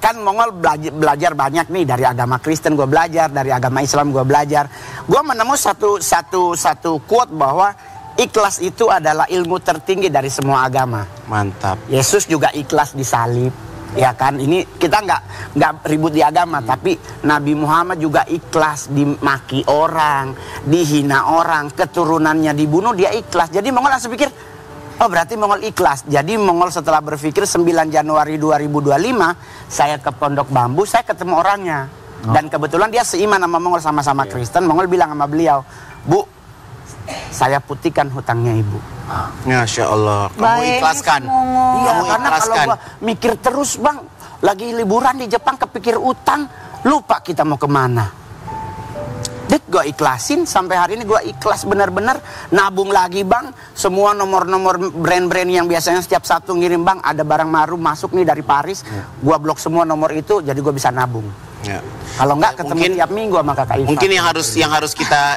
kan Mongol belajar banyak nih dari agama Kristen, gue belajar dari agama Islam, gue belajar. Gue menemukan satu quote bahwa ikhlas itu adalah ilmu tertinggi dari semua agama. Mantap. Yesus juga ikhlas disalib, ya kan? Ini kita nggak ribut di agama, tapi Nabi Muhammad juga ikhlas dimaki orang, dihina orang, keturunannya dibunuh, dia ikhlas. Jadi Mongol langsung pikir, oh berarti Mongol ikhlas. Jadi Mongol setelah berpikir 9 Januari 2025 saya ke Pondok Bambu, saya ketemu orangnya. Dan kebetulan dia seiman sama Mongol, sama-sama Kristen. Mongol bilang sama beliau, Bu, saya putihkan hutangnya Ibu. Masya Allah, kamu ikhlaskan. Iya, Kamu karena kalau ikhlaskan. gua mikir terus Bang, lagi liburan di Jepang kepikir utang, lupa kita mau kemana. Gue ikhlasin, sampai hari ini gue ikhlas benar-benar. Nabung lagi Bang, semua nomor-nomor brand-brand yang biasanya setiap Sabtu ngirim Bang, ada barang baru masuk nih dari Paris, gue blok semua nomor itu, jadi gue bisa nabung. Ya. Kalau enggak ketemu mungkin, tiap minggu sama kakak Ivan. Mungkin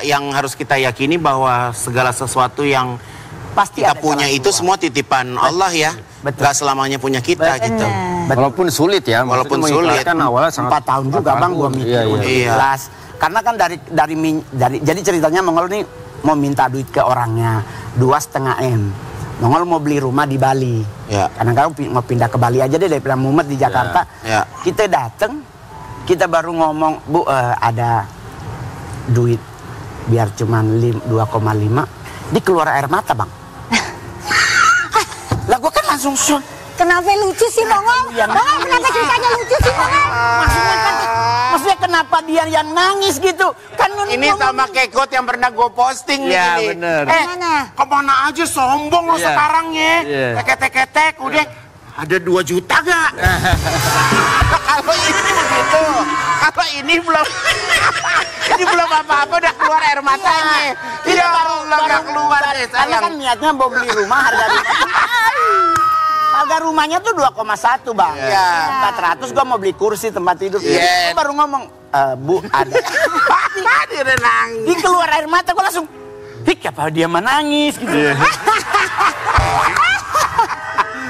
yang harus kita yakini bahwa segala sesuatu yang pasti kita punya itu semua titipan Allah ya. Gak selamanya punya kita gitu. Walaupun sulit ya. Walaupun sulit. Kan awalnya 4 tahun juga Bang gue mikir ikhlas. Karena kan dari jadi ceritanya Mongol nih mau minta duit ke orangnya 2,5 M. Mongol mau beli rumah di Bali. Ya. Karena kan mau pindah ke Bali aja deh daripada mumet di Jakarta. Ya. Kita dateng, kita baru ngomong, Bu ada duit biar cuma 2,5, dikeluar air mata Bang. Lah gue kan langsung kenapa lucu sih Mongol? Mongol kenapa ceritanya lucu sih Mongol? Maksudnya kenapa dia yang nangis gitu? Kan ini sama kayak quote yang pernah gue posting ya, nih. Bener. Kemana aja sombong lo sekarang ya. Ketek-ketek udah ada 2 juta gak? Kalau ini begitu. Kalau ini belum apa-apa udah keluar air matanya. Tidak baru keluar deh. Karena kan niatnya mau beli rumah harga rumahnya tuh 2,1 Bang. Iya. 400 gua mau beli kursi tempat tidur. Gua baru ngomong, Bu ada. Dia nangis. Di keluar air mata gua langsung, apa dia menangis gitu.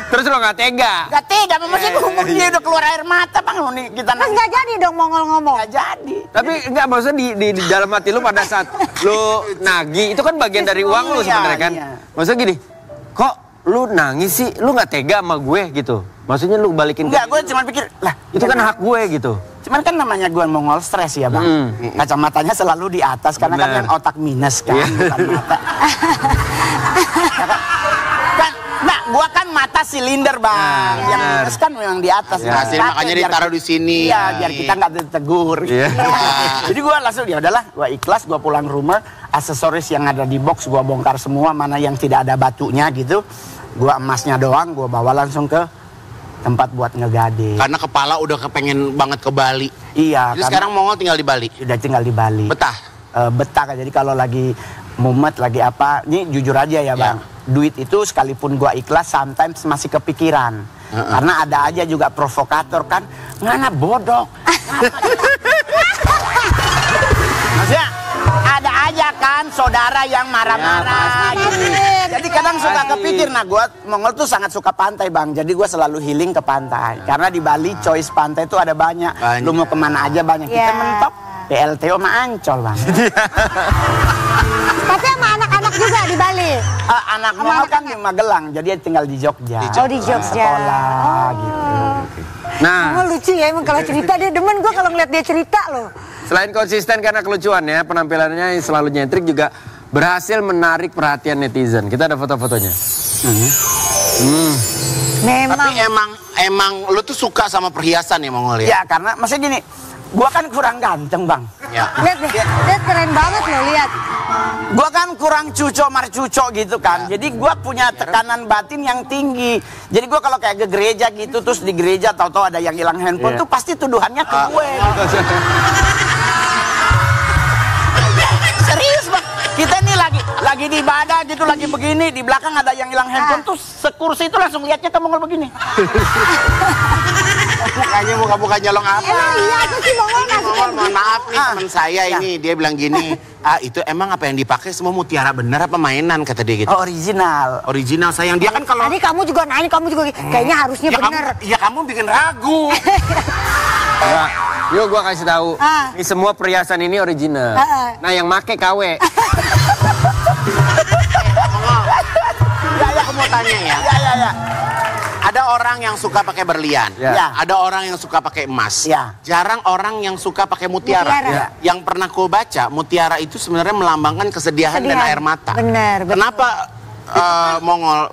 Terus lo gak tega? Gak tega, maksudnya dia udah keluar air mata Bang. Nih kita nangis. Nggak jadi dong Mongol ngomong. Gak jadi. Tapi enggak, maksudnya di dalam hati lu pada saat lu nagih, itu kan bagian dari uang lu sebenarnya kan? Maksudnya gini, kok lu nangis sih, lu nggak tega sama gue gitu. Maksudnya lu balikin. Enggak, gue cuma pikir, lah itu kan hak gue gitu. Cuman kan namanya gue Mongol stres ya Bang. Kacamatanya selalu di atas karena kan yang otak minus kan, bukan mata. Nah, gue kan mata silinder Bang. Yang minus kan memang di atas. Makanya ditaruh di sini. Iya, biar kita nggak ditegur. Jadi gue langsung ya udahlah, gue ikhlas, gue pulang rumah, aksesoris yang ada di box gue bongkar semua, mana yang tidak ada batunya gitu. Gue emasnya doang, gue bawa langsung ke tempat buat ngegade. Karena kepala udah kepengen banget ke Bali. Iya. Jadi sekarang Mongol tinggal di Bali? Udah tinggal di Bali. Betah? Betah, jadi kalau lagi mumet, lagi apa, ini jujur aja ya Bang. Duit itu sekalipun gue ikhlas, sometimes masih kepikiran. Karena ada aja juga provokator kan, ngana bodoh. Maksudnya ada aja kan saudara yang marah-marah gitu. Jadi kadang suka kepikir, nah gue Mongol tuh sangat suka pantai Bang. Jadi gue selalu healing ke pantai. Karena di Bali choice pantai tuh ada banyak. Lu mau kemana aja banyak. Kita mentok PLTO sama Ancol Bang. Tapi sama anak-anak juga di Bali? Anak Mongol kan di Magelang, jadi tinggal di Jogja. Oh di Jogja. Sekolah gitu. Nah, Mongol lucu ya emang kalau cerita, dia demen gue kalau ngeliat dia cerita loh. Selain konsisten karena kelucuannya, penampilannya yang selalu nyentrik juga berhasil menarik perhatian netizen. Kita ada foto-fotonya. Memang. Tapi emang lu tuh suka sama perhiasan ya Mongol ya? Ya karena maksudnya gini, gua kan kurang ganteng Bang. Ya. Lihat deh, lihat keren banget loh, lihat. Gua kan kurang cuco marcuco gitu kan. Jadi gua punya tekanan batin yang tinggi. Jadi gua kalau kayak ke gereja gitu, terus di gereja tahu-tahu ada yang hilang handphone tuh pasti tuduhannya ke gue. Serius Bang. Kita nih lagi di ibadah gitu, lagi begini, di belakang ada yang hilang handphone tuh sekursi itu langsung lihatnya ke Mongol begini. Muka nyolong apa? Iya tuh sih Mongol mohon maaf nih teman saya ini, dia bilang gini, itu emang apa yang dipakai semua mutiara bener apa mainan kata dia gitu. Oh, original. Original sayang, dia kan kalau tadi kamu juga nanya, kamu juga kayaknya harusnya bener. Kamu bikin ragu. Enggak. Yuk gua kasih tahu. Ini semua perhiasan ini original. Nah, yang make KW. Ya, aku mau tanya ya. Ya. Ada orang yang suka pakai berlian. Ya. Ada orang yang suka pakai emas. Ya. Jarang orang yang suka pakai mutiara. Ya. Yang pernah kau baca, mutiara itu sebenarnya melambangkan kesedihan dan air mata. Benar. Kenapa Mongol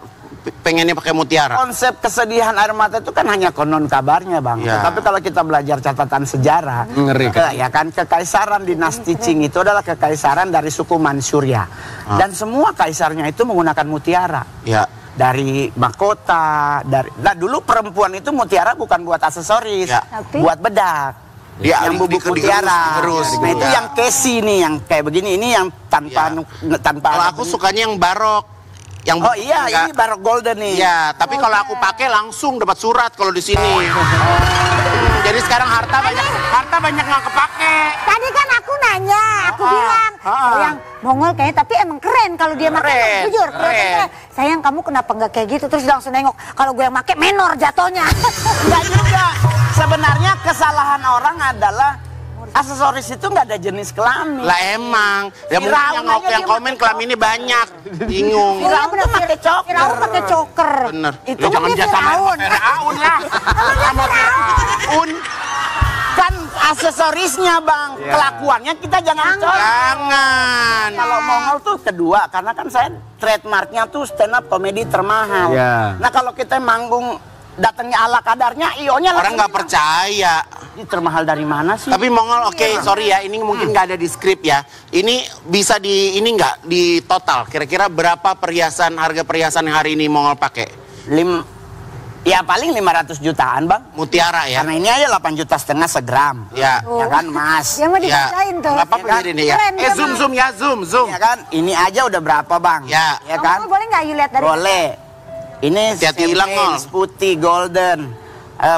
pengennya pakai mutiara? Konsep kesedihan air mata itu kan hanya konon kabarnya, Bang. Ya. Tapi kalau kita belajar catatan sejarah, Ngeri. ya kan kekaisaran dinasti Qing itu adalah kekaisaran dari suku Manchuria. Dan semua kaisarnya itu menggunakan mutiara. Ya. Dari mahkota, nah dulu perempuan itu mutiara bukan buat aksesoris, Ya. buat bedak. Ya, Yang bubuk mutiara. digerus. Nah itu yang kesi nih, yang kayak begini, ini yang tanpa tanpa. Kalau aku sukanya yang barok. Yang Oh iya, ini barok golden nih. Iya, tapi kalau aku pakai langsung dapat surat kalau di sini. Jadi sekarang harta banyak nggak kepake. Tadi kan aku nanya, aku bilang, sayang Mongol kayaknya tapi emang keren kalau dia pakai, Keren, jujur. keren. Sayang kamu kenapa nggak kayak gitu? Terus langsung nengok, kalau gue yang pakai menor jatuhnya. Enggak juga. Sebenarnya kesalahan orang adalah aksesoris itu nggak ada jenis kelamin. Lah emang, ya mungkin Firaun aja yang dia komen pakai kelaminnya banyak. Bingung. Firaun tuh pakai choker. Firaun pakai choker. Bener. Itu Jangan dia jasa Firaun. Firaun lah. Sama Firaun. Kan aksesorisnya, Bang. Kelakuannya kita jangan contoh. Jangan. Kalau Mongol tuh kedua, karena kan saya trademarknya tuh stand up komedi termahal. Ya. Nah kalau kita manggung datangnya ala kadarnya, ionya Orang nggak percaya. Ini termahal dari mana sih? Tapi Mongol, oke, sorry ya, ini mungkin nggak ada di skrip ya. Ini bisa ini nggak di total. Kira-kira berapa harga perhiasan yang hari ini Mongol pakai? Ya paling 500 jutaan, Bang. Mutiara ya. Karena ini aja 8,5 juta segram. Ya. Ya kan, Mas. Dia mau Ya. dibacain tuh. Nggak apa-apa Ya kan? jadi nih ya. Keren, Zoom ya, zoom. Ya kan? Ini aja udah berapa, Bang? Ya. Ya kan? Mongol boleh nggak you lihat dari? Boleh. Ini Hati-hati hilang, Mol. putih, golden,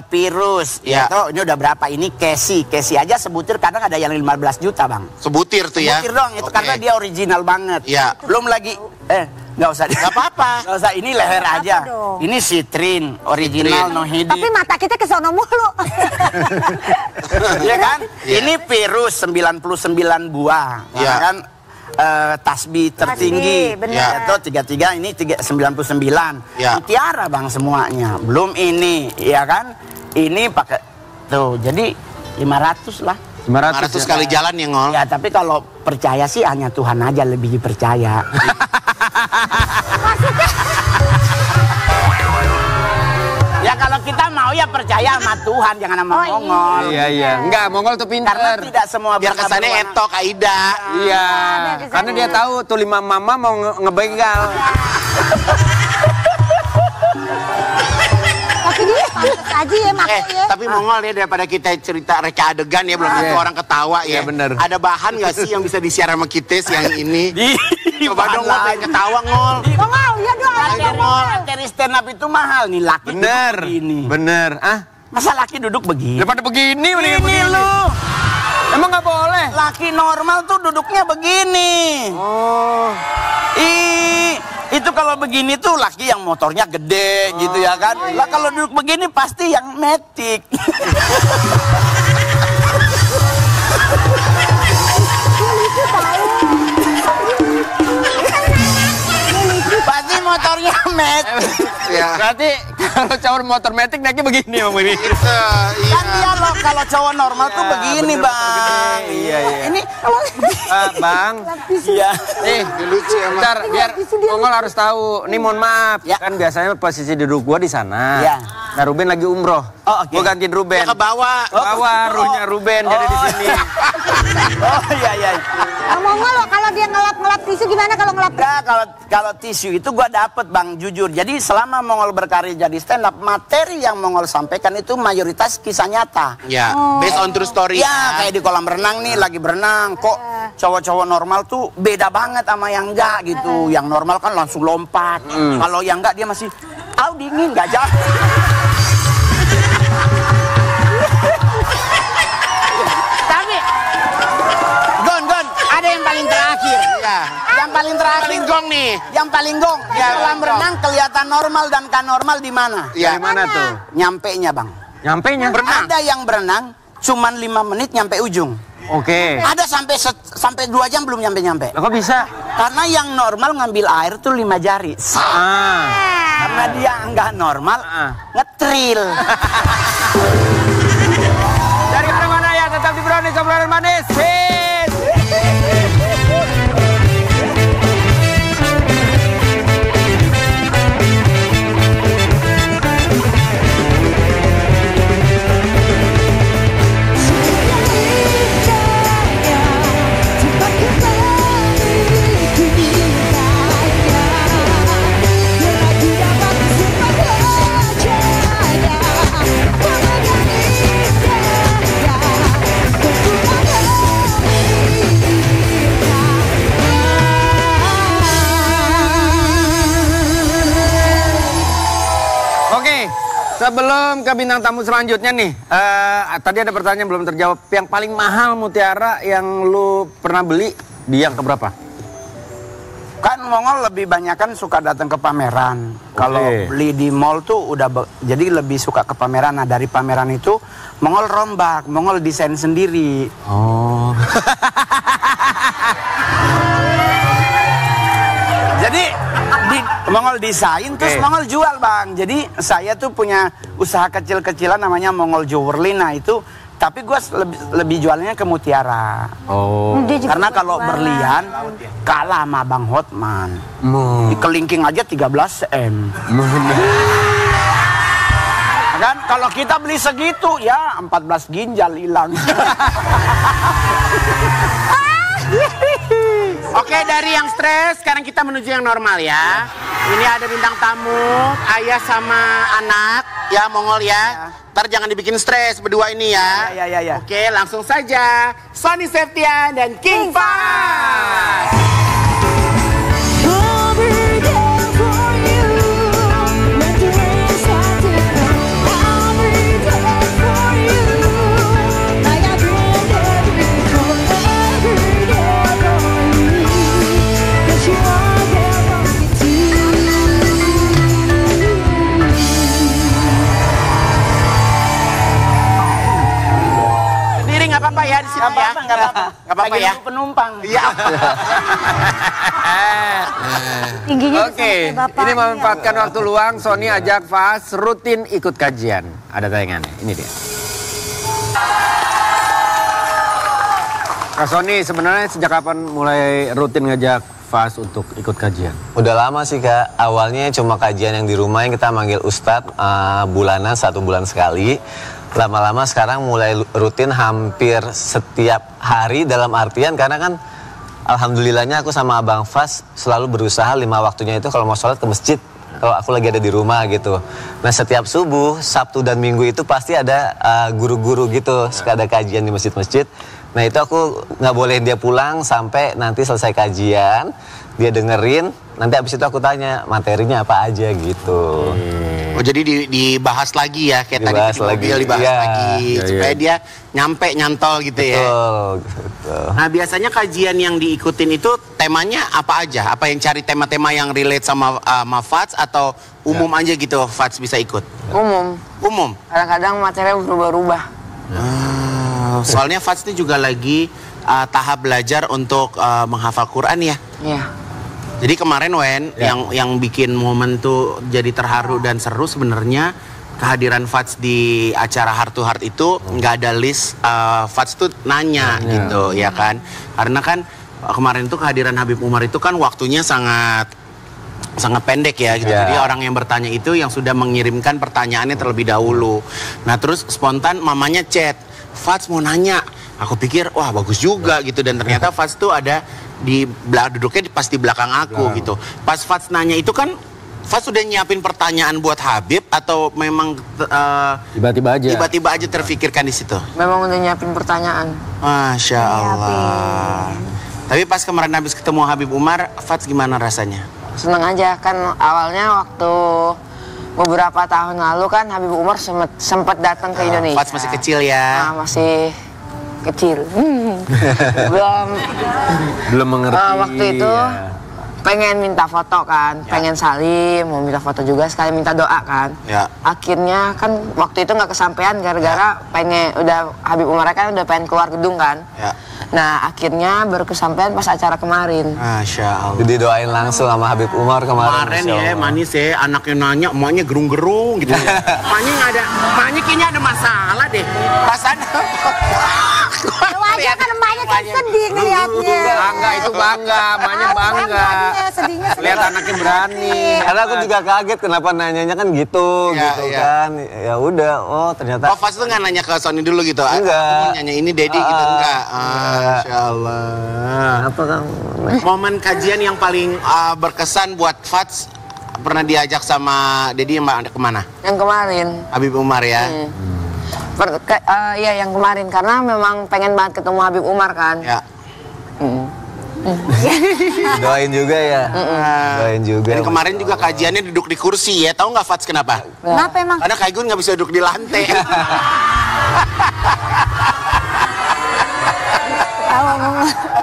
pirus. Ya. Itu ini udah berapa? Ini kesi. Kesi aja sebutir kadang ada yang 15 juta, Bang. Sebutir tuh ya. Sebutir dong, itu Oke. karena dia original banget. Ya. Belum lagi, nggak usah. Nggak apa-apa. Nggak usah, ini leher aja. dong? Ini citrin, original, Citrin. no hidi. Tapi mata kita ke sono mulu. Ya kan? Iya. Ini virus 99 buah. Iya. Ya kan? Tasbih tertinggi. Tasbih, benar. Ya, itu 33, ini 99. Iya. Mutiara, Bang, semuanya. Belum ini, ya kan? Ini pakai tuh. Jadi 500 lah. 500 kali jalan ya, Ngol. Ya, tapi kalau percaya sih hanya Tuhan aja lebih dipercaya. Ya kalau kita mau ya percaya sama Tuhan, jangan sama Mongol. Iya. Enggak, Mongol tuh Karena pintar. tidak semua Biar kesannya berwarna- etok, Aida. Iya. kesannya. Karena dia tahu tuh 5 mama mau ngebegal. Tapi dia pantas aja ya pakai ya. Tapi Mongol ya, daripada kita cerita reka adegan ya, belum tentu orang ketawa ya. Iya, bener. Ada bahan nggak sih yang bisa di-share sama kita yang ini? Coba dong, Ngol, bahan pengen ketawa, Ngol. Mongol, ya dong. Ayo, Ngol. Materi stand up itu mahal nih, laki Bener. duduk begini. Bener. Ah, Masa laki duduk begini? daripada begini mendingan Ini begini. lu, Emang nggak boleh? laki normal tuh duduknya begini. Oh. Itu kalau begini tuh laki yang motornya gede gitu ya kan. Lah kalau duduk begini pasti yang metik. Pasti motornya metik. Ya. Berarti kalau cowok motor metik naiknya begini Bang Willy. Kan dia loh kalau cowok normal tuh Ya, begini, bener, Bang. motor gede. Iya. Ini Bang. iya. Lucu ya, Mas. Bentar, biar Mongol harus tahu. Nih mohon maaf, Ya. kan biasanya posisi duduk gua di sana. Ya. Nah, Ruben lagi umroh. Oh, oke. Gua gantiin Ruben. Ke bawah. Bawa ruhnya Ruben jadi di sini. Oh iya. Mongol loh, kalau dia ngelap tisu gimana kalau ngelap? Enggak, kalau tisu itu gua dapet, Bang, jujur. Jadi selama Mongol berkarir jadi stand up, materi yang Mongol sampaikan itu mayoritas kisah nyata. Ya, based on true story. Ya, kayak di kolam renang nih, lagi berenang. Kok cowok-cowok normal tuh beda banget sama yang enggak gitu. Yang normal kan langsung lompat. Kalau yang enggak dia masih, dingin, enggak jauh. Tapi, Gon, ada yang paling terakhir. Ya. Yang paling terakhir. Paling gong nih. Yang paling gong. Ya, Kolam paling gong. renang kelihatan normal dan kan normal di mana? Ya. Dari mana tuh? Nyampe nya, Bang. Nyampenya. Berenang. Ada yang berenang cuman 5 menit nyampe ujung. Oke. Ada sampai 2 jam belum nyampe-nyampe. Kok bisa? Karena yang normal ngambil air tuh 5 jari. Karena dia nggak normal, ngetril. Dari mana ya? Tetap di Brownies Obrolan Manis. Sebelum ke bintang tamu selanjutnya nih, tadi ada pertanyaan belum terjawab. Yang paling mahal mutiara yang lu pernah beli di yang keberapa? Kan Mongol lebih banyak kan suka datang ke pameran. Kalau beli di mall tuh jadi lebih suka ke pameran. Nah dari pameran itu Mongol rombak, Mongol desain sendiri. Oh. Jadi Mongol desain terus Mongol jual bang. Jadi saya tuh punya usaha kecil-kecilan namanya Mongol Jewelry. Nah itu tapi gue lebih jualnya ke mutiara. Oh. Karena kalau berlian kalah sama Bang Hotman. Di kelingking aja 13 M. Kan kalau kita beli segitu ya 14 ginjal hilang. Oke, dari yang stres, sekarang kita menuju yang normal ya. Ini ada bintang tamu, ayah sama anak, ya Mongol ya. Ntar jangan dibikin stres berdua ini ya. Ya. Oke, langsung saja. Sony Septian dan King Fahd. Nggak apa-apa ya di sini ya. Nggak apa-apa ya. Penumpang. Iya. Oke, ini memanfaatkan waktu luang. Sony ajak Fahd rutin ikut kajian. Ada tayangannya. Ini dia. Kak Sony, sebenarnya sejak kapan mulai rutin ngajak Fahd untuk ikut kajian? Udah lama sih Kak. Awalnya cuma kajian yang di rumah yang kita manggil Ustadz bulanan 1 bulan sekali. Lama-lama sekarang mulai rutin hampir setiap hari dalam artian karena kan alhamdulillahnya aku sama Abang Fahd selalu berusaha 5 waktunya itu kalau mau sholat ke masjid. Kalau aku lagi ada di rumah gitu. Nah setiap subuh, Sabtu dan Minggu itu pasti ada guru-guru gitu. Suka ada kajian di masjid-masjid. Nah itu aku nggak bolehin dia pulang sampai nanti selesai kajian. Dia dengerin, nanti abis itu aku tanya materinya apa aja gitu. Oh jadi dibahas lagi ya kayak dibahas tadi di mobil dibahas lagi supaya dia nyampe nyantol gitu ya. Betul. Nah biasanya kajian yang diikutin itu temanya apa aja? Apa yang cari tema-tema yang relate sama Fahd atau umum aja gitu Fahd bisa ikut? Umum. Kadang-kadang materinya berubah-ubah. Soalnya Fahd ini juga lagi tahap belajar untuk menghafal Quran ya. Iya. Jadi kemarin yang bikin momen tuh jadi terharu dan seru sebenarnya kehadiran Fahd di acara Heart to Heart itu nggak ada list. Fahd tuh nanya gitu ya kan. Karena kan kemarin tuh kehadiran Habib Umar itu kan waktunya sangat pendek ya gitu. Jadi orang yang bertanya itu yang sudah mengirimkan pertanyaannya terlebih dahulu. Nah terus spontan mamanya chat, Fahd mau nanya. Aku pikir wah bagus juga gitu dan ternyata Fahd tuh ada duduknya pas di belakang aku gitu. Pas Fahd nanya itu kan Fahd sudah nyiapin pertanyaan buat Habib atau memang tiba-tiba aja terfikirkan di situ? Memang udah nyiapin pertanyaan. Masya Allah. Tapi pas kemarin habis ketemu Habib Umar, Fahd gimana rasanya? Seneng aja kan awalnya waktu beberapa tahun lalu kan Habib Umar sempat datang ke Indonesia. Fahd masih kecil ya? Masih kecil. belum mengerti. Waktu itu pengen minta foto kan, pengen salim, mau minta foto juga, sekali minta doa kan. Akhirnya kan waktu itu nggak kesampaian gara-gara pengen, udah Habib Umar kan udah pengen keluar gedung kan. Nah akhirnya baru kesampaian pas acara kemarin. Masya Allah. Jadi doain langsung sama Habib Umar kemarin. Ya manis ya, anaknya nanya, emaknya gerung-gerung gitu ya. Emaknya nggak ada, emaknya kayaknya ada masalah deh. Perasaan. Wajah kan emaknya kan sedih ngeliatnya. Bangga itu bangga, emaknya bangga. Sedihnya Lihat anaknya berani. Karena aku juga kaget kenapa nanyanya kan gitu, kan. Ya udah, oh ternyata. Oh, Fas tuh nggak nanya ke Sony dulu gitu? Enggak. Aku mau nanya ini Dedi gitu, enggak? Masya Allah. Apa Kang? Momen kajian yang paling berkesan buat Fats pernah diajak sama Dedi kemana? Yang kemarin. Habib Umar ya? Iya yang kemarin, karena memang pengen banget ketemu Habib Umar kan. Ya. Doain juga ya. Doain juga. Dan kemarin juga kajiannya duduk di kursi ya. Tahu nggak Fats kenapa? Kenapa emang? Karena Kaigun nggak bisa duduk di lantai.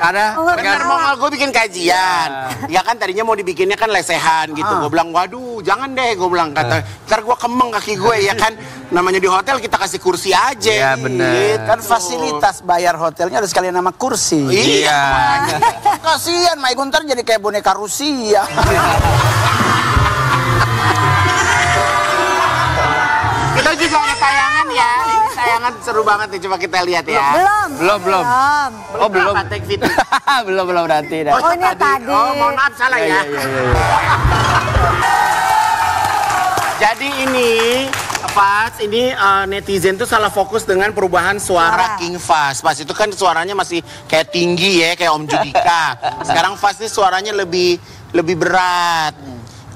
Karena mau gue bikin kajian. Ya kan tadinya mau dibikinnya kan lesehan gitu. Gue bilang waduh jangan deh. Gue bilang kata ntar gue kemeng kaki gue ya kan. Namanya di hotel kita kasih kursi aja. Iya bener. Kan fasilitas bayar hotelnya ada sekalian nama kursi. Iya. Kasihan Mai Guntar jadi kayak boneka Rusia. Kita juga ada tayangan ya. Ini tayangan seru banget nih, coba kita lihat ya. Belum. Oh belum. Take video. belum berarti. Oh ini tadi. Oh mohon maaf salah ya. Jadi ini Fats, ini netizen tuh salah fokus dengan perubahan suara King Fats. Pas itu kan suaranya masih kayak tinggi ya, kayak Om Judika. Sekarang Fats ini suaranya lebih berat.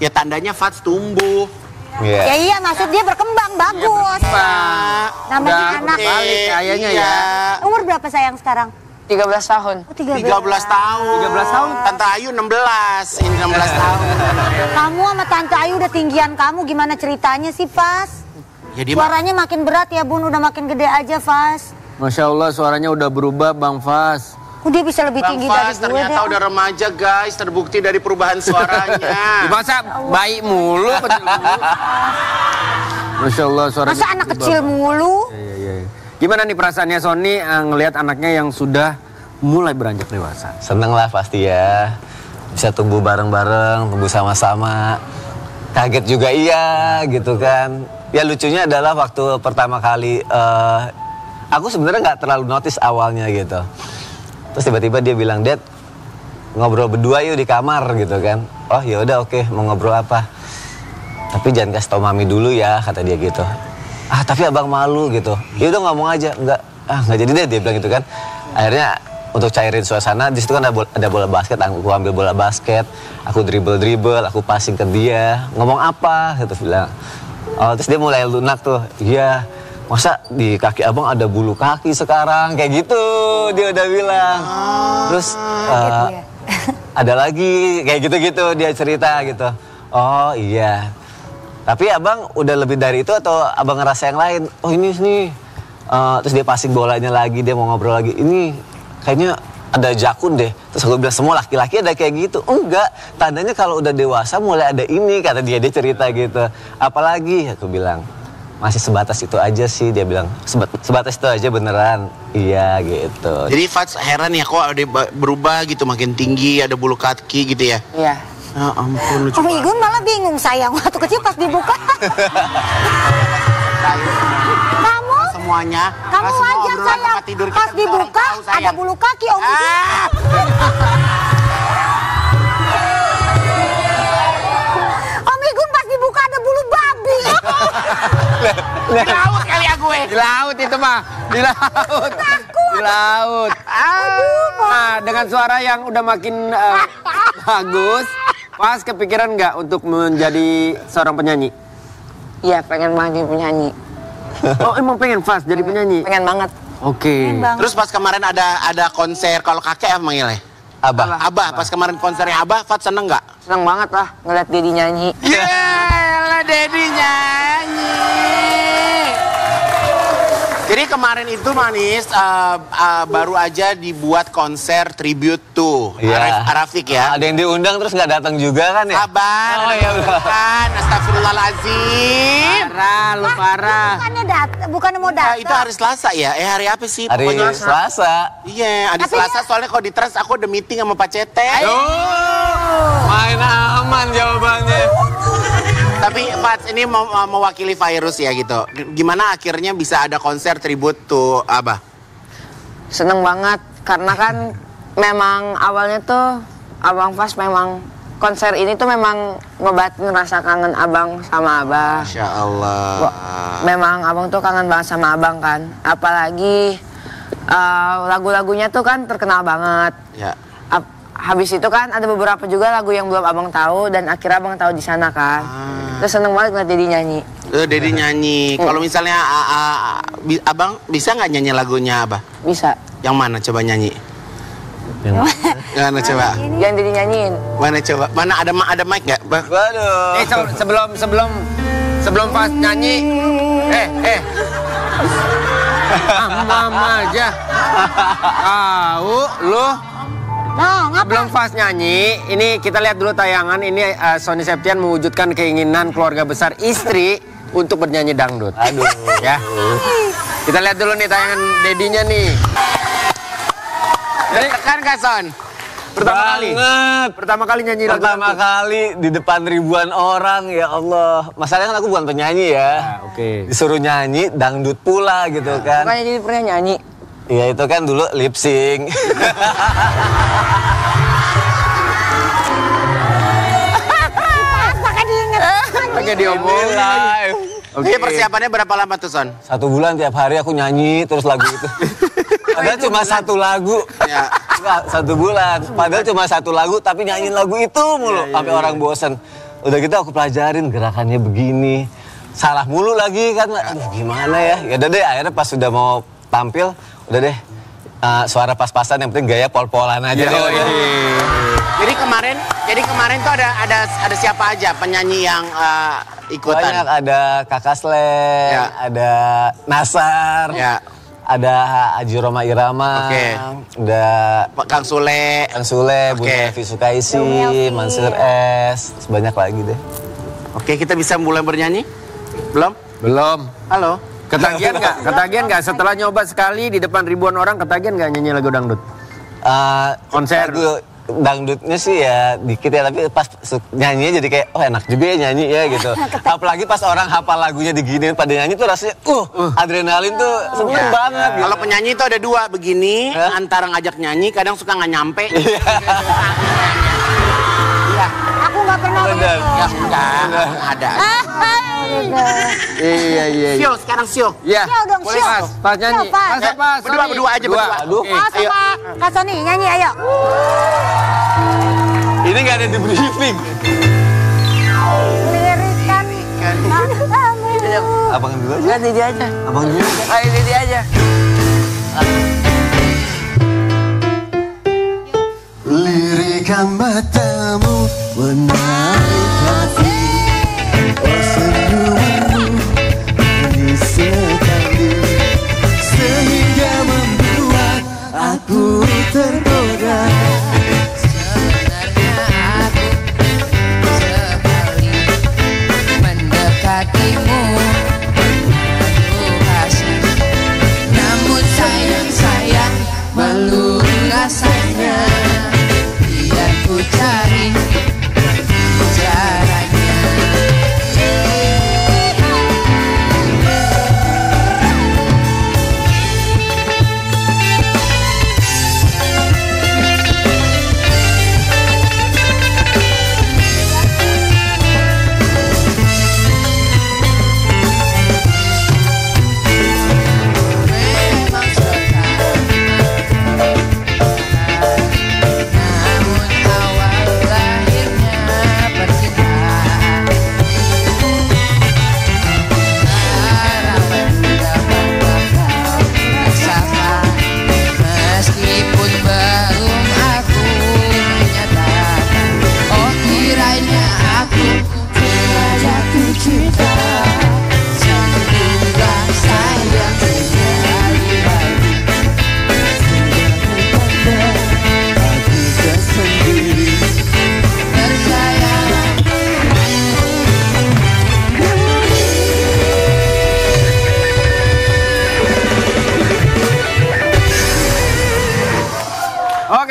Ya tandanya Fats tumbuh. Ya iya, maksud dia berkembang, bagus. Namanya anak. Balik kayaknya ya. Umur berapa sayang sekarang? 13 tahun. Oh, 13 tahun. 13 tahun. Tante Ayu 16. Ini 16 tahun. Kamu sama Tante Ayu udah tinggian kamu, gimana ceritanya sih, Fas? Ya, suaranya makin berat ya, Bun. Udah makin gede aja, Fas. Masya Allah, suaranya udah berubah, Bang Fas. Oh, dia bisa lebih tinggi dari gue. Ternyata udah remaja, guys. Terbukti dari perubahan suaranya. Masa bayi mulu, kecil mulu. Masya Allah, suaranya. Masa anak kecil mulu? Iya. Gimana nih perasaannya Sony ngelihat anaknya yang sudah mulai beranjak dewasa? Seneng lah pasti ya. Bisa tumbuh bareng-bareng, tumbuh sama-sama. Kaget juga iya gitu kan. Ya lucunya adalah waktu pertama kali aku sebenarnya nggak terlalu notice awalnya gitu. Terus tiba-tiba dia bilang, "Dad, ngobrol berdua yuk di kamar," gitu kan. Oh ya udah oke, mau ngobrol apa? Tapi jangan kasih tau mami dulu ya, kata dia gitu. Ah tapi abang malu gitu. Ya udah ngomong aja, nggak jadi deh, dia bilang gitu kan. Akhirnya untuk cairin suasana, di situ kan ada bola basket, aku ambil bola basket, aku dribble, aku passing ke dia. Ngomong apa? Gitu bilang. Oh terus dia mulai lunak tuh. Iya. Masa di kaki abang ada bulu kaki sekarang? Kayak gitu dia udah bilang. Terus ada lagi kayak gitu-gitu dia cerita gitu. Oh iya. Tapi abang udah lebih dari itu atau abang ngerasa yang lain? Oh ini nih. Terus dia passing bolanya lagi, dia mau ngobrol lagi. Ini kayaknya ada jakun deh. Terus aku bilang semua laki-laki ada kayak gitu. Enggak, tandanya kalau udah dewasa mulai ada ini, kata dia cerita gitu. Apalagi aku bilang. Masih sebatas itu aja sih, dia bilang. Sebatas itu aja beneran. Iya gitu. Jadi Fats heran ya kok ada berubah gitu, makin tinggi, ada bulu kaki gitu ya? Iya. Ya ampun, lucu banget. Om Igun malah bingung sayang, waktu kecil pas dibuka. Kamu? Semuanya. Kamu wajar sayang, pas dibuka ada bulu kaki Om Igun. Om Igun pas dibuka ada bulu babi. Di laut kali ya gue. Di laut itu mah, di laut. Takut. Di laut. Nah, dengan suara yang udah makin bagus, Pas kepikiran nggak untuk menjadi seorang penyanyi? Iya, pengen banget jadi penyanyi. Oh, emang pengen Fas jadi penyanyi? Pengen banget. Oke. Terus pas kemarin ada konser, kalau kakek apa manggilnya? Abah. Pas kemarin konsernya Abah, Fat seneng nggak? Seneng banget lah ngeliat Dedi nyanyi. Yelah, Dedi nyanyi. Jadi kemarin itu Manis baru aja dibuat konser tribute to Rafiq ya. Ada yang diundang terus nggak datang juga kan ya? Sabar. Oh iya kan, astagfirullahaladzim. Parah, lu parah. Bukannya mau datang. Itu hari Selasa ya? Hari apa sih? Hari Pokoknya Selasa. Iya, hari Selasa soalnya kalau di Trans aku ada meeting sama Pak Cete. Main aman jawabannya. Tapi Pak, ini mewakili virus ya gitu. Gimana akhirnya bisa ada konser tribute to Abah? Seneng banget karena kan memang awalnya tuh Abang Fas memang konser ini tuh memang ngebatin rasa kangen Abang sama Abah. Masya Allah. Memang Abang tuh kangen banget sama Abang kan. Apalagi lagu-lagunya tuh kan terkenal banget. Ya. Habis itu kan ada beberapa juga lagu yang belum Abang tahu dan akhirnya Abang tahu di sana kan. Terus seneng banget ngeliat Dedi nyanyi. Dedi nyanyi. Kalau misalnya Abang bisa nggak nyanyi lagunya Abah? Bisa. Yang mana coba nyanyi? Yang mana coba? Yang Dedi nyanyiin. Mana coba? Mana ada mic nggak? Waduh. Sebelum pas nyanyi. Mama aja. Tahu lu. Belum pas nyanyi, ini kita lihat dulu tayangan. Ini Sony Septian mewujudkan keinginan keluarga besar istri untuk bernyanyi dangdut. Aduh. Ya. Kita lihat dulu nih tayangan Dedinya nih. Tekan Kak Son? Pertama kali nyanyi lagu Pertama kali di depan ribuan orang, ya Allah. Masalahnya kan aku bukan penyanyi ya. Oke. Disuruh nyanyi dangdut pula gitu kan. Makanya jadi pernah nyanyi. Iya itu kan dulu lip sync. Pakai diomongin. Oke. Persiapannya berapa lama tuh Son? 1 bulan tiap hari aku nyanyi terus lagu itu. Padahal cuma 1 lagu. Ya. Enggak, 1 bulan. Padahal cuma 1 lagu tapi nyanyiin lagu itu mulu sampai orang bosan. Udah gitu aku pelajarin gerakannya begini. Salah mulu lagi kan. Aduh gimana ya? Ya udah deh akhirnya pas sudah mau tampil udah deh suara pas-pasan yang penting gaya pol-polan aja. Jadi kemarin tuh ada siapa aja penyanyi yang ikutan? Banyak, ada Kakak Sleng, ya. ada Nasar, ya. ada Haji Roma Irama, ada Kang Sule, Bu Nevi Sukaisi, Mansur S, sebanyak lagi deh. Oke, kita bisa mulai bernyanyi? Belum? Halo? Ketagihan nggak? Setelah nyoba sekali di depan ribuan orang, ketagihan nggak nyanyi lagu dangdut? Konser? Lagu dangdutnya sih ya dikit ya, tapi pas nyanyinya jadi kayak, oh enak juga ya nyanyi ya gitu. Apalagi pas orang hafal lagunya diginiin pada nyanyi tuh rasanya, adrenalin tuh seneng banget. Gitu. Kalau penyanyi tuh ada 2, begini, antara ngajak nyanyi, kadang suka nggak nyampe. Aku nggak pernah begitu. Ya udah, ada. Iya. Sio, sekarang Sio. Iya. Sio dong, Sio. Pas nyanyi. Pas. Berdua aja, berdua. Aduh. Sama Kak Sony, nyanyi ayo. Ini nggak ada di briefing. Lirikan. Abang dulu aja. Lihat Dedi aja. Abang dulu. Ayo Dedi aja. Lirikan matamu menarik hati, senyumanmu manis sekali, sehingga membuat aku tergoda. Sebenarnya aku sekali mendekatimu, menaruh kasih, namun sayang belum rasanya. Biar ku cari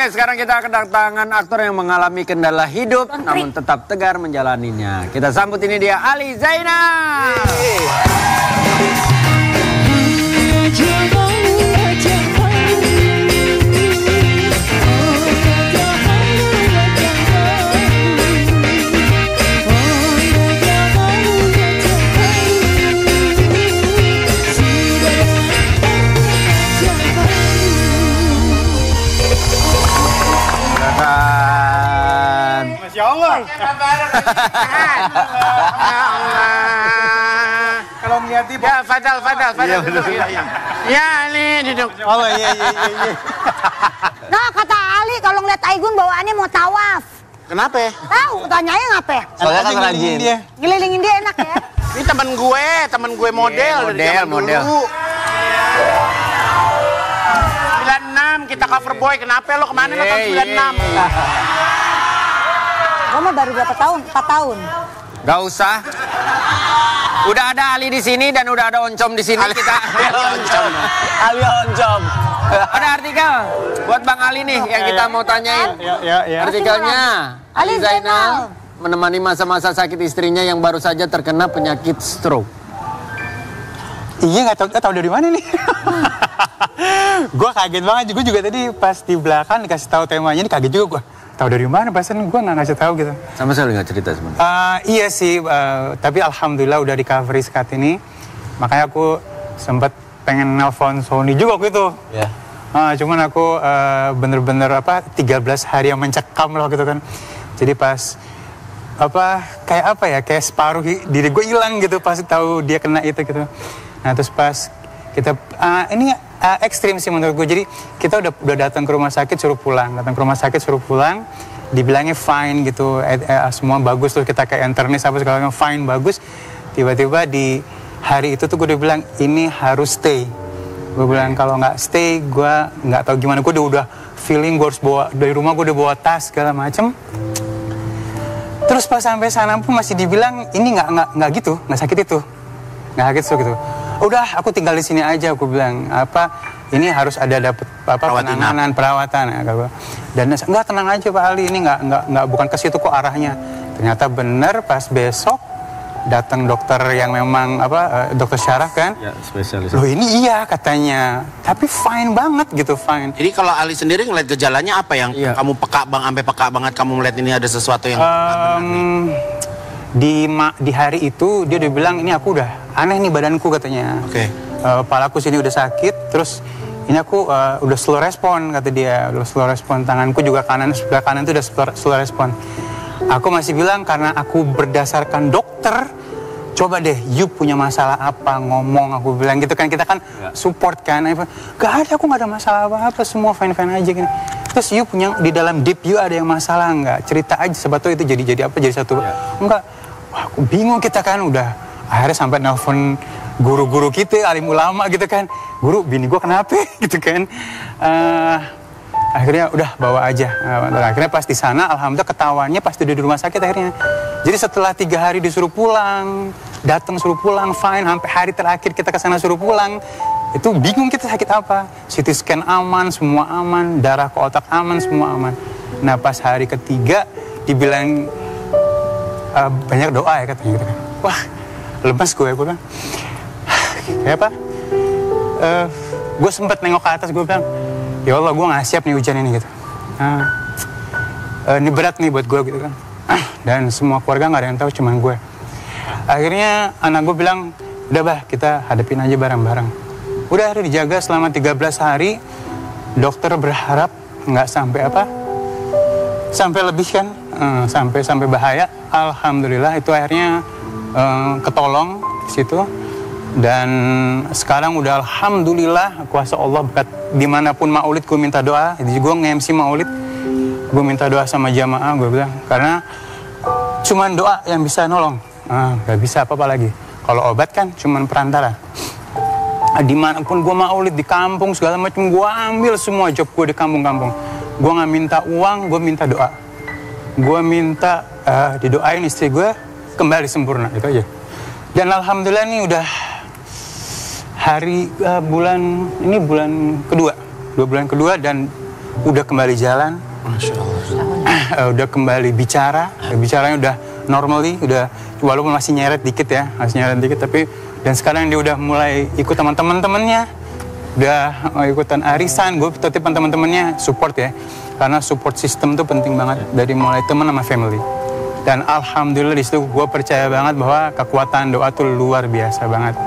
Oke, sekarang kita kedatangan aktor yang mengalami kendala hidup namun tetap tegar menjalaninya. Kita sambut ini dia Ali Zainal. Masya Allah. Kalau melihat di Ya, Fadal. Ya, Ali duduk. Oh iya. Nah, kata Ali kalau ngeliat Aigun bawaannya mau tawaf. Kenapa? Tahu, tanyain ngapa? Soalnya kan rajin. Ngelilingin dia enak ya. Ini temen gue model dari zaman model. dulu. 96 kita cover boy, kenapa lo kemana lo tahun 96? Gua mah baru berapa tahun? 4 tahun. Gak usah. Udah ada Ali di sini dan udah ada Oncom di sini. Kita Ali Oncom. ada artikel buat Bang Ali nih yang kita mau tanyain. Ya. Artikelnya Ali Ali Zainal Zainal menemani masa-masa sakit istrinya yang baru saja terkena penyakit stroke. Iya, nggak tahu dari mana nih. Gue kaget banget. Gue juga tadi pas di belakang dikasih tahu temanya ini kaget juga gue. Tahu dari mana? Pasan gue nggak ngasih tahu gitu. Sama sekali nggak cerita sebenarnya. Iya sih, tapi alhamdulillah udah recovery saat ini. Makanya aku sempat pengen nelpon Sony juga waktu itu. Ya. Cuman aku bener-bener 13 hari yang mencekam loh gitu kan. Jadi pas kayak separuh diri gue hilang gitu pas tahu dia kena itu gitu. Nah terus pas kita ini ekstrim sih menurut gue. Jadi kita udah datang ke rumah sakit suruh pulang, dibilangnya fine gitu, semua bagus, terus kita kayak internis apa segala macam fine bagus. Tiba-tiba di hari itu tuh gue udah bilang ini harus stay. Gue bilang kalau nggak stay gue nggak tahu gimana. Gue udah feeling gue harus bawa dari rumah, gue udah bawa tas segala macem. Terus pas sampai sana pun masih dibilang ini nggak gitu, nggak sakit itu, gitu. Udah, aku tinggal di sini aja. Aku bilang ini harus ada dapat penanganan perawatan ya. Dan enggak, tenang aja Pak Ali, ini nggak bukan ke situ kok arahnya. Ternyata benar pas besok datang dokter yang memang dokter syaraf kan. Ya, spesialis. Loh ini iya katanya, tapi fine banget gitu, fine. Jadi kalau Ali sendiri ngeliat gejalanya apa yang kamu sampai peka banget kamu melihat ini ada sesuatu yang di hari itu dia udah bilang ini aku udah aneh nih badanku katanya. Oke. Kepalaku sini udah sakit, terus ini aku udah slow respon kata dia, udah slow respon, tanganku juga sebelah kanan itu udah slow respon. Aku masih bilang karena aku berdasarkan dokter, coba deh you punya masalah apa ngomong, aku bilang gitu kan, kita kan support kan. Gak ada, aku gak ada masalah apa-apa, semua fine-fine aja gini. Terus you punya di dalam deep you ada yang masalah nggak? Cerita aja, sebetulnya itu jadi satu. Enggak. Wah, aku bingung kita kan udah akhirnya sampai nelpon guru-guru kita, alim ulama gitu kan. Guru, bini gue kenapa gitu kan. Akhirnya udah bawa aja. Akhirnya pas di sana alhamdulillah ketahuannya pas udah di rumah sakit akhirnya. Jadi setelah 3 hari disuruh pulang, datang suruh pulang fine, sampai hari terakhir kita ke sana suruh pulang. Itu bingung kita sakit apa. CT scan aman, semua aman, darah ke otak aman, semua aman. Nah pas hari ketiga dibilang banyak doa ya katanya gitu kan. Wah lemas gue bilang. Kayak apa? Gue sempet nengok ke atas, gue bilang ya Allah gue gak siap nih hujan ini gitu. Ini berat nih buat gue gitu kan. Dan semua keluarga gak ada yang tahu, cuman gue. Akhirnya anak gue bilang udah bah kita hadapin aja bareng-bareng. Udah hari dijaga selama 13 hari. Dokter berharap nggak sampai lebih kan, sampai bahaya. Alhamdulillah itu akhirnya ketolong di situ. Dan sekarang udah alhamdulillah kuasa Allah berkat dimanapun maulid gue minta doa. Jadi gue nge-MC maulid, gue minta doa sama jamaah, gue bilang karena cuman doa yang bisa nolong, nggak bisa apa-apa lagi. Kalau obat kan cuman perantara. Dimanapun gue maulid di kampung segala macam, gue ambil semua job gue di kampung-kampung. Gue nggak minta uang, gue minta doa. Gue minta didoain istri gue kembali sempurna, itu aja. Dan alhamdulillah nih udah bulan kedua, 2 bulan kedua, dan udah kembali jalan. Masya Allah. Udah kembali bicara, bicaranya udah normally, udah walaupun masih nyeret dikit ya, tapi dan sekarang dia udah mulai ikut teman-temannya, udah ikutan arisan, gue titipan teman-temannya support ya, karena support system tuh penting banget dari mulai teman sama family. Dan alhamdulillah di situ gue percaya banget bahwa kekuatan doa tuh luar biasa banget.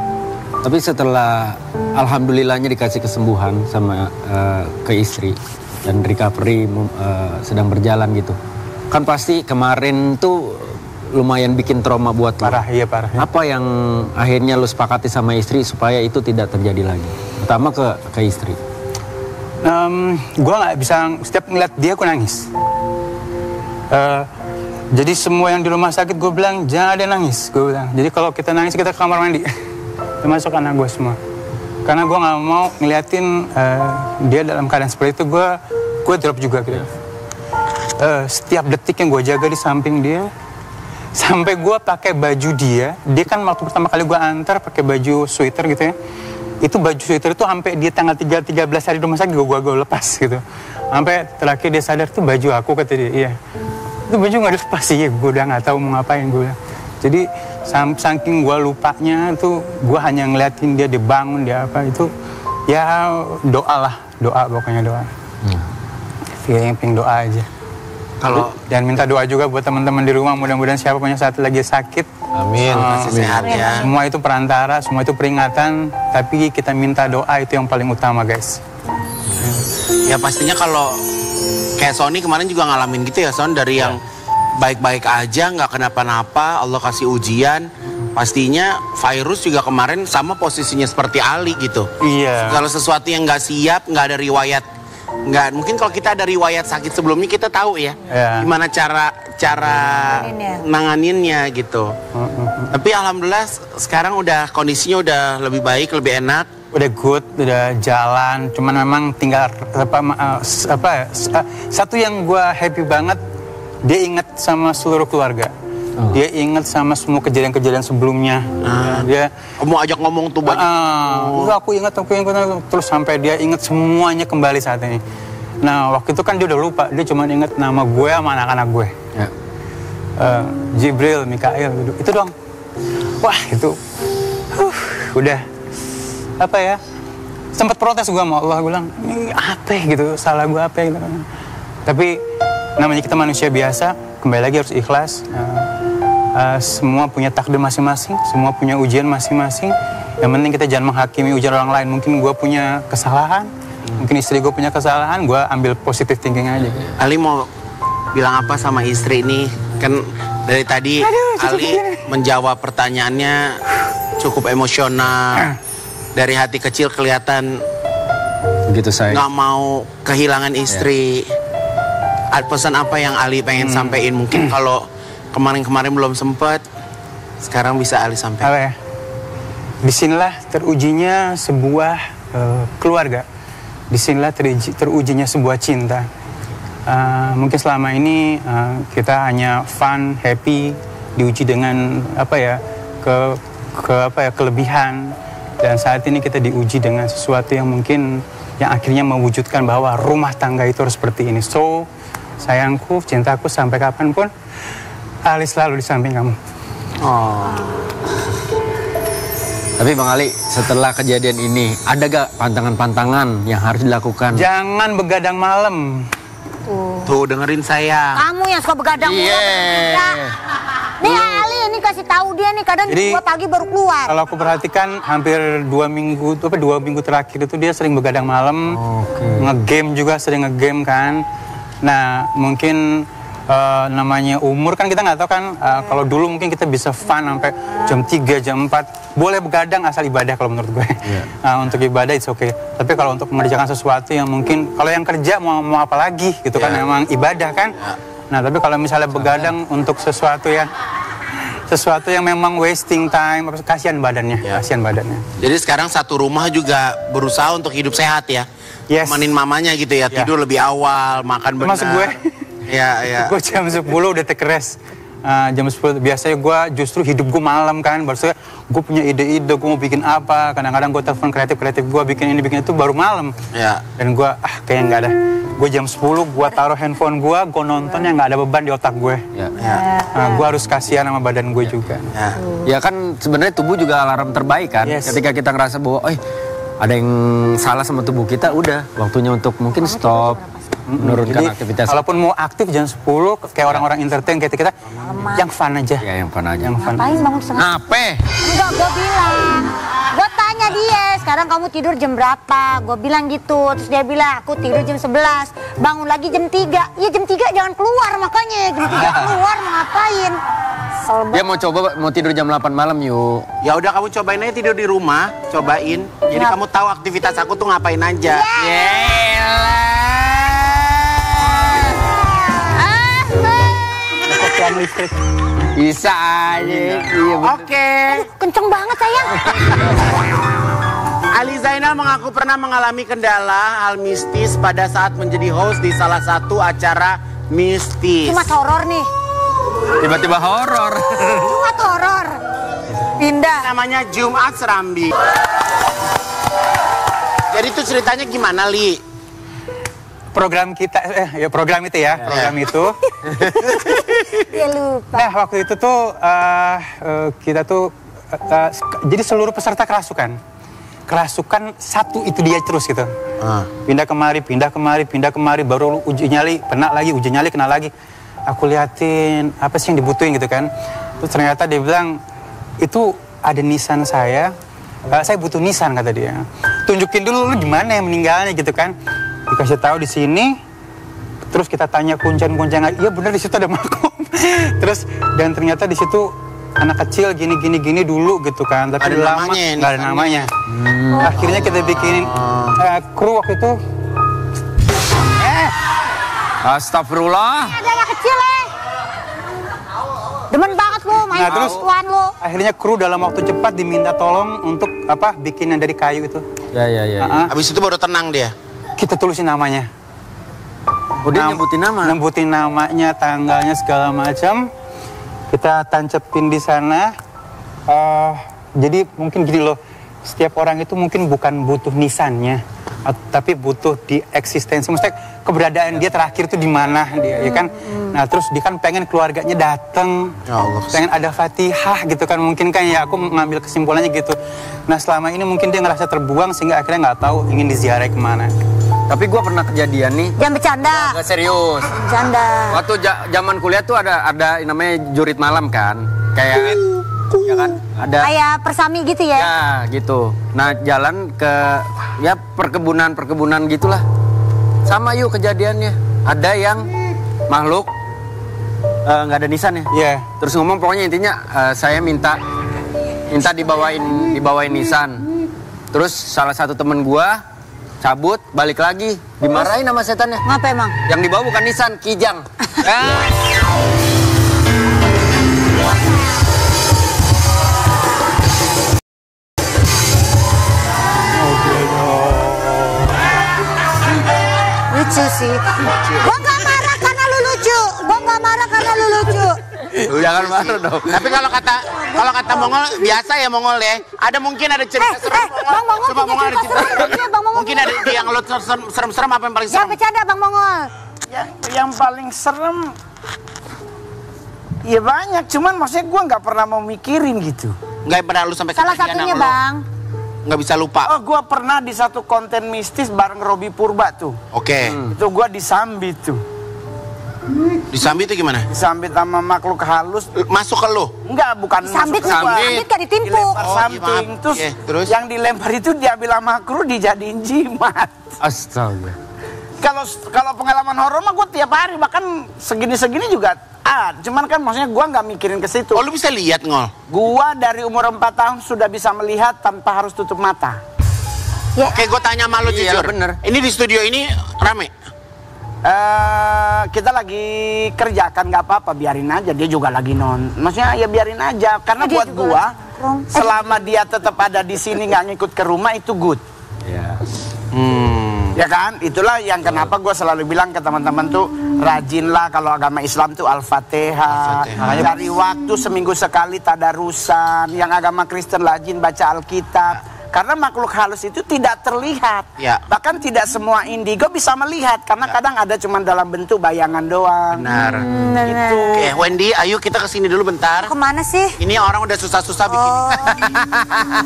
Tapi setelah alhamdulillahnya dikasih kesembuhan sama ke istri dan recovery sedang berjalan gitu, kan pasti kemarin tuh lumayan bikin trauma buat lo. Parah, iya parah. Ya. Apa yang akhirnya lo sepakati sama istri supaya itu tidak terjadi lagi? Pertama ke istri. Gue nggak bisa setiap ngeliat dia aku nangis. Jadi semua yang di rumah sakit gue bilang jangan ada nangis, gue bilang. Jadi kalau kita nangis kita ke kamar mandi, termasuk anak gue semua. Karena gue nggak mau ngeliatin dia dalam keadaan seperti itu, gue drop juga gitu. Setiap detik yang gue jaga di samping dia, sampai gue pakai baju dia kan waktu pertama kali gue antar pakai baju sweater gitu ya. Itu baju sweater itu sampai dia tanggal 13 hari di rumah sakit gue lepas gitu. Sampai terakhir dia sadar tuh baju aku, kata dia. Iya. Itu baju nggak dilepas sih, gue udah nggak tahu mau ngapain gue. Jadi saking gue lupanya tuh gue hanya ngeliatin dia dibangun dia apa itu ya doa pokoknya doa. Pengen doa aja. Dan minta doa juga buat teman-teman di rumah, mudah-mudahan siapa punya saat lagi sakit. Amin. Sehat ya. Semua itu perantara, semua itu peringatan, tapi kita minta doa itu yang paling utama guys. Ya pastinya kalau kayak Sony kemarin juga ngalamin gitu ya Son, dari yang baik-baik aja nggak kenapa-napa, Allah kasih ujian. Pastinya virus juga kemarin sama posisinya seperti Ali gitu. Iya. Kalau sesuatu yang nggak siap, nggak ada riwayat, mungkin kalau kita ada riwayat sakit sebelumnya kita tahu ya, gimana cara nanganinnya gitu. Tapi alhamdulillah sekarang udah kondisinya udah lebih baik, lebih enak. Udah good, udah jalan. Cuman memang tinggal satu yang gue happy banget, dia inget sama seluruh keluarga. Dia inget sama semua kejadian-kejadian sebelumnya. Dia mau ajak ngomong tuh banyak. Aku inget terus sampai dia inget semuanya kembali saat ini. Nah waktu itu kan dia udah lupa, dia cuma inget nama gue sama anak-anak gue. Jibril, Mikael, itu doang. Wah itu, udah apa ya? Sempat protes gue sama Allah, gue bilang ini apa gitu, salah gue apa gitu. Tapi namanya kita manusia biasa, kembali lagi harus ikhlas. Semua punya takdir masing-masing, semua punya ujian masing-masing. Yang penting kita jangan menghakimi ujian orang lain. Mungkin gue punya kesalahan, mungkin istri gue punya kesalahan, gue ambil positive thinking aja. Ali mau bilang apa sama istri ini? Kan dari tadi Ali menjawab pertanyaannya cukup emosional. Dari hati kecil kelihatan begitu saya nggak mau kehilangan istri. Pesan apa yang Ali pengen sampein? Mungkin kalau kemarin-kemarin belum sempat, sekarang bisa Ali sampaikan. Apa ya? Disinilah terujinya sebuah keluarga. Disinilah terujinya sebuah cinta. Mungkin selama ini kita hanya fun, happy, diuji dengan kelebihan. Dan saat ini kita diuji dengan sesuatu yang mungkin yang akhirnya mewujudkan bahwa rumah tangga itu harus seperti ini. So, sayangku, cintaku, sampai kapanpun Ali selalu di samping kamu. Tapi Bang Ali, setelah kejadian ini, ada gak pantangan-pantangan yang harus dilakukan? Jangan begadang malam. Tuh dengerin saya. Kamu yang suka begadang malam. Nih Ali, ini kasih tahu dia nih, kadang gua pagi baru keluar. Kalau aku perhatikan hampir 2 minggu terakhir itu dia sering begadang malam. Nge-game juga, sering nge-game kan. Nah, mungkin namanya umur kan kita nggak tahu kan. Kalau dulu mungkin kita bisa fun sampai jam 3, jam 4. Boleh begadang asal ibadah kalau menurut gue. Untuk ibadah it's okay. Tapi kalau untuk mengerjakan sesuatu yang mungkin, kalau yang kerja mau apa lagi gitu kan, memang ibadah kan. Nah tapi kalau misalnya begadang untuk sesuatu yang memang wasting time, kasihan badannya. Jadi sekarang satu rumah juga berusaha untuk hidup sehat ya. Temenin mamanya gitu ya, tidur lebih awal, makan benar. Termasuk gue. Gue jam 10 udah take rest. Jam 10 biasanya gue justru hidup gue malam kan. Maksudnya gue punya ide-ide, gue mau bikin apa. Kadang-kadang gue telepon kreatif gue bikin ini bikin itu baru malam. Dan gue kayaknya nggak ada. gue jam 10 gue taruh handphone gue nonton yang nggak ada beban di otak gue. Gue harus kasihan sama badan gue juga. Ya kan sebenarnya tubuh juga alarm terbaik kan. Ketika kita ngerasa bahwa ada yang salah sama tubuh kita, udah waktunya untuk mungkin stop, menurunkan aktivitas. Kalaupun mau aktif jam 10 kayak orang-orang entertain kayak kita, yang fun aja. Ya yang fun aja. Ngapain bangun setengah? Apa? Enggak, gue bilang. Gue tanya dia, sekarang kamu tidur jam berapa? Gue bilang gitu. Terus dia bilang, aku tidur jam 11. Bangun lagi jam 3. Ya jam 3 jangan keluar makanya. Jam 3 keluar mau ngapain? Dia mau coba mau tidur jam 8 malam yuk. Ya udah kamu cobain aja tidur di rumah, cobain. Jadi kamu tahu aktivitas aku tuh ngapain aja. Listrik. Bisa aja. Oke. Kenceng banget sayang. Ali Zainal mengaku pernah mengalami kendala hal mistis pada saat menjadi host di salah satu acara mistis. Cuma horor nih. Tiba-tiba horor. Cuma horor. Pindah. Namanya Jumat Serambi. Jadi itu ceritanya gimana, Li? Program kita, program itu ya, program itu. Dia lupa. Nah, waktu itu tuh kita tuh jadi seluruh peserta kerasukan satu itu dia terus gitu. Pindah kemari, baru uji nyali, kena lagi, uji nyali, kena lagi. Aku liatin apa sih yang dibutuhin gitu kan. Terus ternyata dia bilang itu ada nisan saya butuh nisan kata dia. Tunjukin dulu lu gimana ya meninggalnya gitu kan. Dikasih tahu di sini, terus kita tanya kuncen-kuncen, iya benar di situ ada makom. Terus dan ternyata di situ anak kecil gini dulu gitu kan, tapi lama nggak ada namanya. Akhirnya kita bikinin kru waktu itu. Astagfirullah. Ada anak kecil demen banget lu main terus tuan lu. Akhirnya kru dalam waktu cepat diminta tolong untuk bikin yang dari kayu itu. Ya. Habis itu baru tenang dia. Kita tulisin namanya. Udah nyebutin nama. Nyebutin namanya, tanggalnya segala macam. Kita tancepin di sana. Jadi mungkin gini loh, setiap orang itu mungkin bukan butuh nisannya, tapi butuh di eksistensi. Maksudnya keberadaan dia terakhir itu di mana dia, ya kan? Nah terus dia kan pengen keluarganya datang, pengen ada Fatihah gitu kan, mungkin kan ya aku mengambil kesimpulannya gitu. Nah selama ini mungkin dia ngerasa terbuang sehingga akhirnya nggak tahu ingin diziarahi kemana. Tapi gue pernah kejadian nih. Jangan bercanda. Gak serius. Bercanda. Waktu zaman kuliah tuh ada namanya jurit malam kan, kayak ya kan ada. Kayak persami gitu ya? Ya gitu. Nah jalan ke ya perkebunan gitulah. Sama yuk kejadiannya. Ada yang makhluk nggak ada nisan ya. Iya. Terus ngomong pokoknya intinya saya minta dibawain nisan. Terus salah satu temen gua cabut, balik lagi, dimarahin sama setannya. Ngapa emang? Yang dibawa bukan nisan, kijang. Lucu sih. Gua nggak marah karena lu lucu. Jangan marah dong. Tapi kalau kata Mongol biasa ya Mongol ya. Ada mungkin ada cerita serem Bang Mongol. Coba Mongol ada cerita serem. Bang Mongol. Mungkin ada yang lo serem-serem apa yang paling serem? Jangan bercanda Bang Mongol. Yang paling serem ya banyak, cuman maksudnya gue nggak pernah mau mikirin gitu. Nggak pernah lu sampai Salah satunya Bang. Nggak bisa lupa. Oh, gue pernah di satu konten mistis bareng Robi Purba tuh. Oke. Itu gue disambit tuh. Disambit itu gimana? Disambit sama makhluk halus. Masuk ke lu? Enggak, bukan Sambit kan ditimpuk. Dilempar something. Terus yang dilempar itu diambil sama kru dijadiin jimat. Astaga. Kalau pengalaman horor mah gue tiap hari, bahkan segini-segini juga cuman kan maksudnya gue nggak mikirin ke situ. Oh, lu bisa lihat, Ngol? Gue dari umur 4 tahun sudah bisa melihat tanpa harus tutup mata. Ya. Oke, gue tanya sama lu jujur. Bener. Ini di studio ini rame? Kita lagi kerjakan nggak apa-apa, biarin aja, dia juga lagi maksudnya ya biarin aja, karena Dia buat juga gua lagi selama dia tetap ada di sini nggak ngikut ke rumah itu good. Ya. Ya kan, itulah yang kenapa gua selalu bilang ke teman-teman tuh rajinlah kalau agama Islam tuh Al-Fatihah, cari waktu seminggu sekali tadarusan, yang agama Kristen rajin baca Alkitab. Karena makhluk halus itu tidak terlihat. Ya. Bahkan tidak semua indigo bisa melihat karena kadang ada cuma dalam bentuk bayangan doang. Benar. Gitu. Oke, Wendy, ayo kita kesini dulu bentar. Kemana sih? Ini orang udah susah-susah bikin.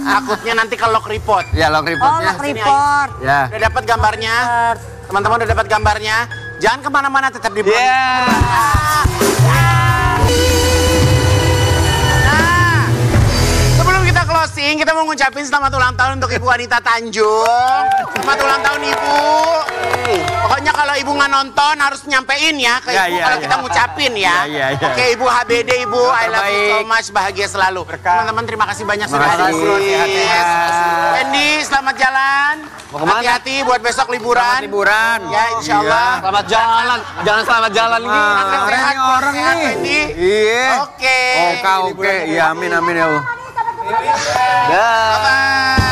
Takutnya nanti ke log report. Ya, log Oh, reportnya. log report. Ya. Udah dapat gambarnya? Teman-teman udah dapat gambarnya? Jangan kemana-mana, tetap di Brownies. Nah, sebelum kita closing, kita mau ngucapin selamat ulang tahun untuk Ibu Anita Tanjung. Selamat ulang tahun Ibu. Pokoknya kalau Ibu nggak nonton harus nyampein ya ke Ibu kalau kita ngucapin ya. Oke, Ibu HBD, Ibu, I love you so much, bahagia selalu. Teman-teman terima kasih banyak sudah hadir. Wendy, selamat jalan. Hati-hati buat besok liburan. Ya, insya Allah. Selamat jalan, jangan selamat jalan ini. Sehat, orang sehat, nih. Wendy. Iya. Oke. Oke. Iya, amin ya Allah. Dah. Bye-bye.